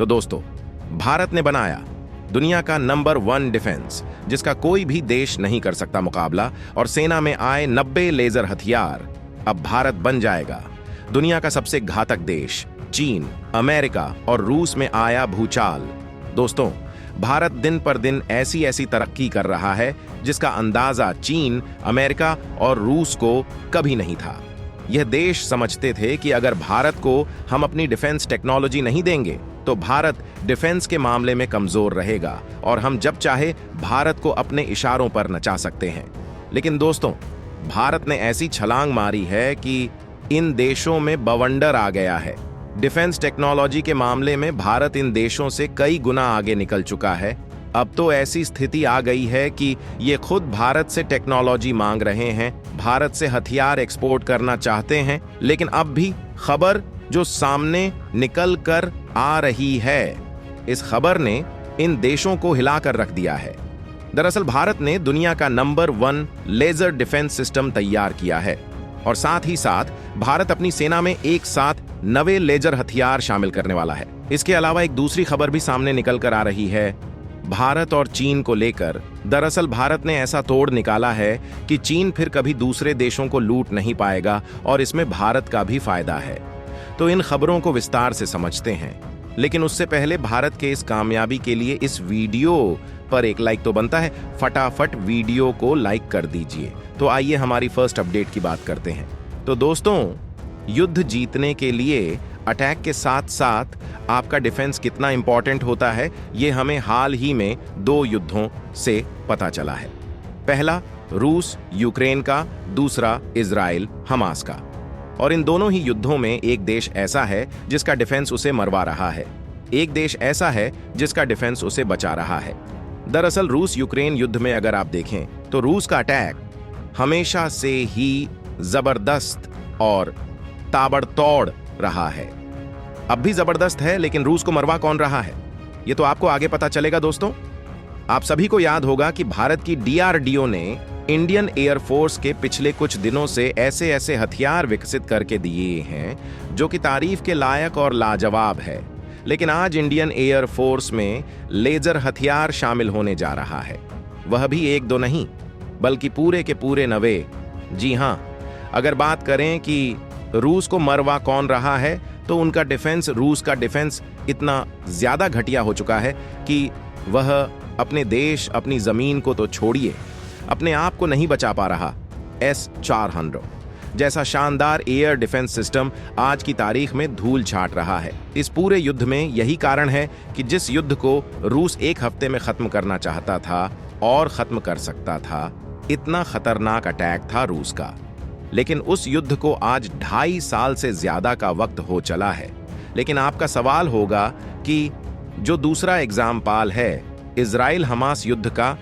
तो दोस्तों, भारत ने बनाया दुनिया का नंबर 1 डिफेंस, जिसका कोई भी देश नहीं कर सकता मुकाबला, और सेना में आए 90 लेजर हथियार। अब भारत बन जाएगा दुनिया का सबसे घातक देश। चीन, अमेरिका और रूस में आया भूचाल। दोस्तों, भारत दिन पर दिन ऐसी ऐसी तरक्की कर रहा है जिसका अंदाजा चीन, अमेरिका और रूस को कभी नहीं था। यह देश समझते थे कि अगर भारत को हम अपनी डिफेंस टेक्नोलॉजी नहीं देंगे तो भारत डिफेंस के मामले में कमजोर रहेगा और हम जब चाहे भारत को अपने इशारों पर नचा सकते हैं। लेकिन दोस्तों, भारत ने ऐसी छलांग मारी है कि इन देशों में बवंडर आ गया है। डिफेंस टेक्नोलॉजी के मामले में भारत इन देशों से कई गुना आगे निकल चुका है। अब तो ऐसी स्थिति आ गई है कि ये खुद भारत से टेक्नोलॉजी मांग रहे हैं, भारत से हथियार एक्सपोर्ट करना चाहते हैं। लेकिन अब भी खबर जो सामने निकल कर आ रही है, इस खबर ने इन देशों को हिलाकर रख दिया है। दरअसल भारत ने दुनिया का नंबर 1 लेजर डिफेंस सिस्टम तैयार किया है और साथ ही साथ भारत अपनी सेना में एक साथ 90 लेजर हथियार शामिल करने वाला है। इसके अलावा एक दूसरी खबर भी सामने निकल कर आ रही है भारत और चीन को लेकर। दरअसल भारत ने ऐसा तोड़ निकाला है कि चीन फिर कभी दूसरे देशों को लूट नहीं पाएगा और इसमें भारत का भी फायदा है। तो इन खबरों को विस्तार से समझते हैं, लेकिन उससे पहले भारत के इस कामयाबी के लिए इस वीडियो पर एक लाइक तो बनता है। फटाफट वीडियो को लाइक कर दीजिए। तो आइए हमारी फर्स्ट अपडेट की बात करते हैं। तो दोस्तों, युद्ध जीतने के लिए अटैक के साथ साथ आपका डिफेंस कितना इंपॉर्टेंट होता है, ये हमें हाल ही में 2 युद्धों से पता चला है। पहला रूस यूक्रेन का, दूसरा इजराइल हमास का। और इन दोनों ही युद्धों में एक देश ऐसा है जिसका डिफेंस उसे मरवा रहा है, एक देश ऐसा है जिसका डिफेंस उसे बचा रहा है। दरअसल रूस यूक्रेन युद्ध में अगर आप देखें तो रूस का अटैक हमेशा से ही जबरदस्त और ताबड़तोड़ रहा है। अब भी जबरदस्त है, लेकिन रूस को मरवा कौन रहा है, ये तो आपको आगे पता चलेगा। दोस्तों, आप सभी को याद होगा कि भारत की DRDO ने इंडियन एयरफोर्स के पिछले कुछ दिनों से ऐसे ऐसे हथियार विकसित करके दिए हैं जो कि तारीफ के लायक और लाजवाब है। लेकिन आज इंडियन एयरफोर्स में लेजर हथियार शामिल होने जा रहा है, वह भी 1-2 नहीं बल्कि पूरे के पूरे 90। जी हां, अगर बात करें कि रूस को मरवा कौन रहा है तो उनका डिफेंस, रूस का डिफेंस इतना ज्यादा घटिया हो चुका है कि वह अपने देश, अपनी जमीन को तो छोड़िए, अपने आप को नहीं बचा पा रहा। S-400 जैसा शानदार एयर डिफेंस सिस्टम आज की तारीख में धूल छाट रहा है। इस पूरे युद्ध में यही कारण है कि जिस युद्ध को रूस 1 हफ्ते में खत्म करना चाहता था और खत्म कर सकता था, इतना खतरनाक अटैक था रूस का। लेकिन उस युद्ध को आज 2.5 साल से ज्यादा का वक्त हो चला है। लेकिन आपका सवाल होगा कि जो दूसरा एग्जाम्पल है इजराइल हमास युद्ध का,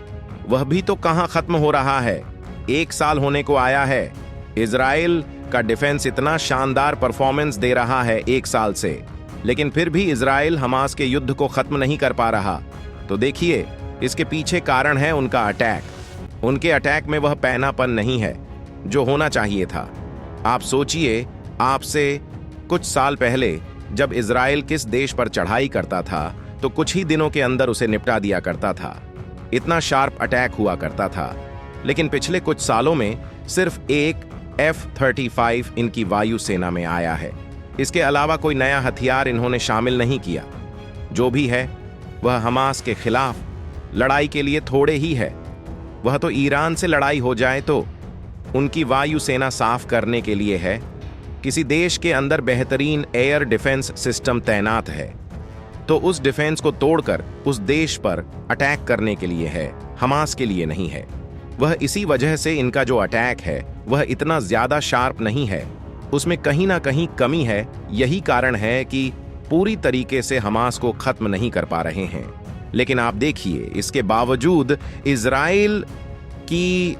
वह भी तो कहां खत्म हो रहा है। 1 साल होने को आया है। इजराइल का डिफेंस इतना शानदार परफॉर्मेंस दे रहा है 1 साल से, लेकिन फिर भी इजराइल हमास के युद्ध को खत्म नहीं कर पा रहा। तो देखिए, इसके पीछे कारण है उनका अटैक। उनके अटैक में वह पैनापन नहीं है जो होना चाहिए था। आप सोचिए, आपसे कुछ साल पहले जब इजराइल किस देश पर चढ़ाई करता था तो कुछ ही दिनों के अंदर उसे निपटा दिया करता था। इतना शार्प अटैक हुआ करता था। लेकिन पिछले कुछ सालों में सिर्फ एक F-35 इनकी वायु सेना में आया है। इसके अलावा कोई नया हथियार इन्होंने शामिल नहीं किया। जो भी है वह हमास के खिलाफ लड़ाई के लिए थोड़े ही है। वह तो ईरान से लड़ाई हो जाए तो उनकी वायु सेना साफ करने के लिए है। किसी देश के अंदर बेहतरीन एयर डिफेंस सिस्टम तैनात है तो उस डिफेंस को तोड़कर उस देश पर अटैक करने के लिए है, हमास के लिए नहीं है। वह इसी वजह से इनका जो अटैक है वह इतना ज्यादा शार्प नहीं है, उसमें कहीं ना कहीं कमी है। यही कारण है कि पूरी तरीके से हमास को खत्म नहीं कर पा रहे हैं। लेकिन आप देखिए, इसके बावजूद इजराइल की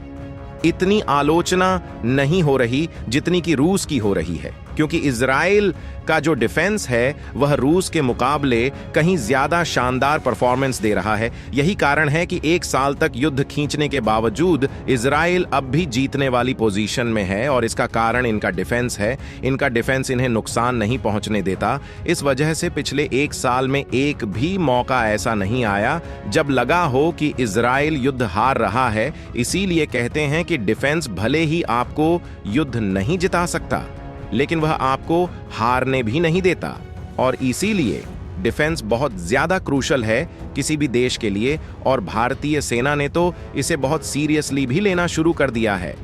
इतनी आलोचना नहीं हो रही जितनी कि रूस की हो रही है। क्योंकि इजराइल का जो डिफेंस है वह रूस के मुकाबले कहीं ज्यादा शानदार परफॉर्मेंस दे रहा है। यही कारण है कि 1 साल तक युद्ध खींचने के बावजूद इजराइल अब भी जीतने वाली पोजीशन में है, और इसका कारण इनका डिफेंस है। इनका डिफेंस इन्हें नुकसान नहीं पहुंचने देता। इस वजह से पिछले 1 साल में एक भी मौका ऐसा नहीं आया जब लगा हो कि इजराइल युद्ध हार रहा है। इसीलिए कहते हैं कि डिफेंस भले ही आपको युद्ध नहीं जिता सकता, लेकिन वह आपको हारने भी नहीं देता। और इसीलिए डिफेंस बहुत ज्यादा क्रूशल है किसी भी देश के लिए, और भारतीय सेना ने तो इसे बहुत सीरियसली भी लेना शुरू कर दिया है।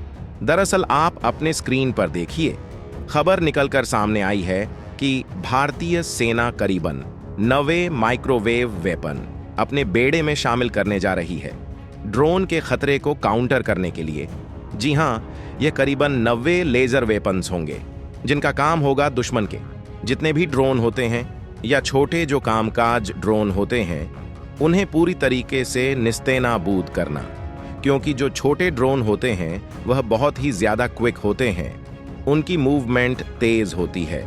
दरअसल आप अपने स्क्रीन पर देखिए, खबर निकलकर सामने आई है कि भारतीय सेना करीबन 90 माइक्रोवेव वेपन अपने बेड़े में शामिल करने जा रही है, ड्रोन के खतरे को काउंटर करने के लिए। जी हां, यह करीबन 90 लेजर वेपन्स होंगे जिनका काम होगा दुश्मन के जितने भी ड्रोन होते हैं या छोटे जो कामकाज ड्रोन होते हैं उन्हें पूरी तरीके से निस्तेनाबूद करना। क्योंकि जो छोटे ड्रोन होते हैं वह बहुत ही ज्यादा क्विक होते हैं, उनकी मूवमेंट तेज होती है।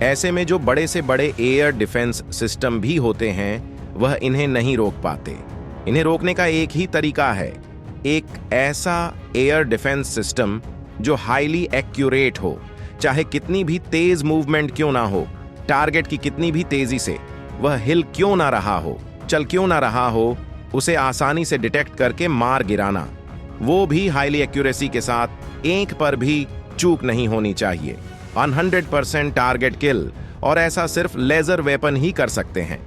ऐसे में जो बड़े से बड़े एयर डिफेंस सिस्टम भी होते हैं वह इन्हें नहीं रोक पाते। इन्हें रोकने का एक ही तरीका है, एक ऐसा एयर डिफेंस सिस्टम जो हाईली एक्यूरेट हो, चाहे कितनी भी तेज मूवमेंट क्यों ना हो, टारगेट की कितनी भी तेजी से वह हिल क्यों ना रहा हो, चल क्यों ना रहा हो, उसे आसानी से डिटेक्ट करके मार गिराना। वो भी हाईली एक्यूरेसी के साथ, एक पर भी चूक नहीं होनी चाहिए। 100% टारगेट किल, और ऐसा सिर्फ लेजर वेपन ही कर सकते हैं।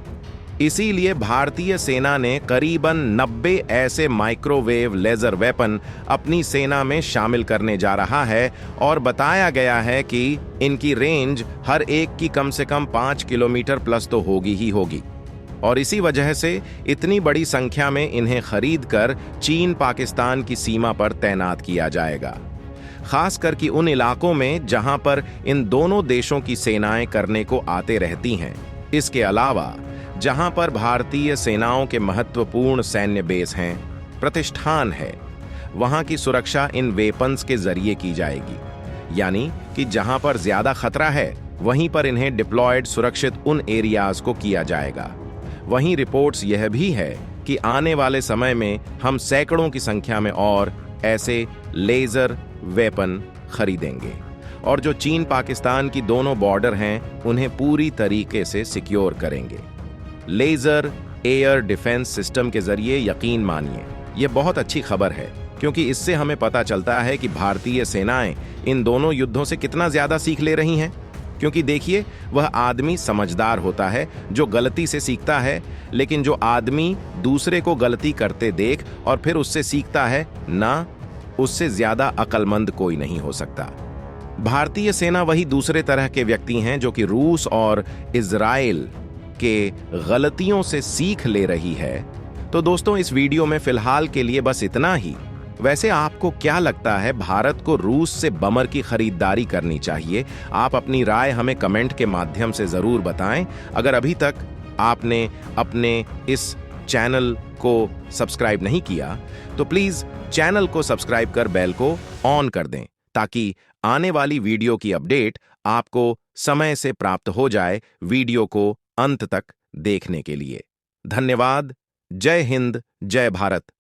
इसीलिए भारतीय सेना ने करीबन 90 ऐसे माइक्रोवेव लेजर वेपन अपनी सेना में शामिल करने जा रहा है, और बताया गया है कि इनकी रेंज हर एक की कम से कम 5 किलोमीटर प्लस तो होगी ही होगी। और इसी वजह से इतनी बड़ी संख्या में इन्हें खरीदकर चीन पाकिस्तान की सीमा पर तैनात किया जाएगा, खासकर कि उन इलाकों में जहां पर इन दोनों देशों की सेनाएं करने को आते रहती हैं। इसके अलावा जहां पर भारतीय सेनाओं के महत्वपूर्ण सैन्य बेस हैं, प्रतिष्ठान है, वहां की सुरक्षा इन वेपन्स के जरिए की जाएगी। यानी कि जहां पर ज्यादा खतरा है वहीं पर इन्हें डिप्लॉयड सुरक्षित उन एरियाज को किया जाएगा। वहीं रिपोर्ट्स यह भी है कि आने वाले समय में हम सैकड़ों की संख्या में और ऐसे लेजर वेपन खरीदेंगे, और जो चीन पाकिस्तान की दोनों बॉर्डर हैं उन्हें पूरी तरीके से सिक्योर करेंगे। लेजर एयर डिफेंस सिस्टम के जरिए, यकीन मानिए यह बहुत अच्छी खबर है, क्योंकि इससे हमें पता चलता है कि भारतीय सेनाएं इन दोनों युद्धों से कितना ज्यादा सीख ले रही हैं। क्योंकि देखिए, वह आदमी समझदार होता है जो गलती से सीखता है, लेकिन जो आदमी दूसरे को गलती करते देख और फिर उससे सीखता है ना, उससे ज्यादा अक्लमंद कोई नहीं हो सकता। भारतीय सेना वही दूसरे तरह के व्यक्ति हैं जो कि रूस और इजराइल के गलतियों से सीख ले रही है। तो दोस्तों, इस वीडियो में फिलहाल के लिए बस इतना ही। वैसे आपको क्या लगता है, भारत को रूस से बमर की खरीदारी करनी चाहिए? आप अपनी राय हमें कमेंट के माध्यम से जरूर बताएं। अगर अभी तक आपने अपने इस चैनल को सब्सक्राइब नहीं किया तो प्लीज चैनल को सब्सक्राइब कर बेल को ऑन कर दें, ताकि आने वाली वीडियो की अपडेट आपको समय से प्राप्त हो जाए। वीडियो को अंत तक देखने के लिए धन्यवाद। जय हिंद, जय भारत।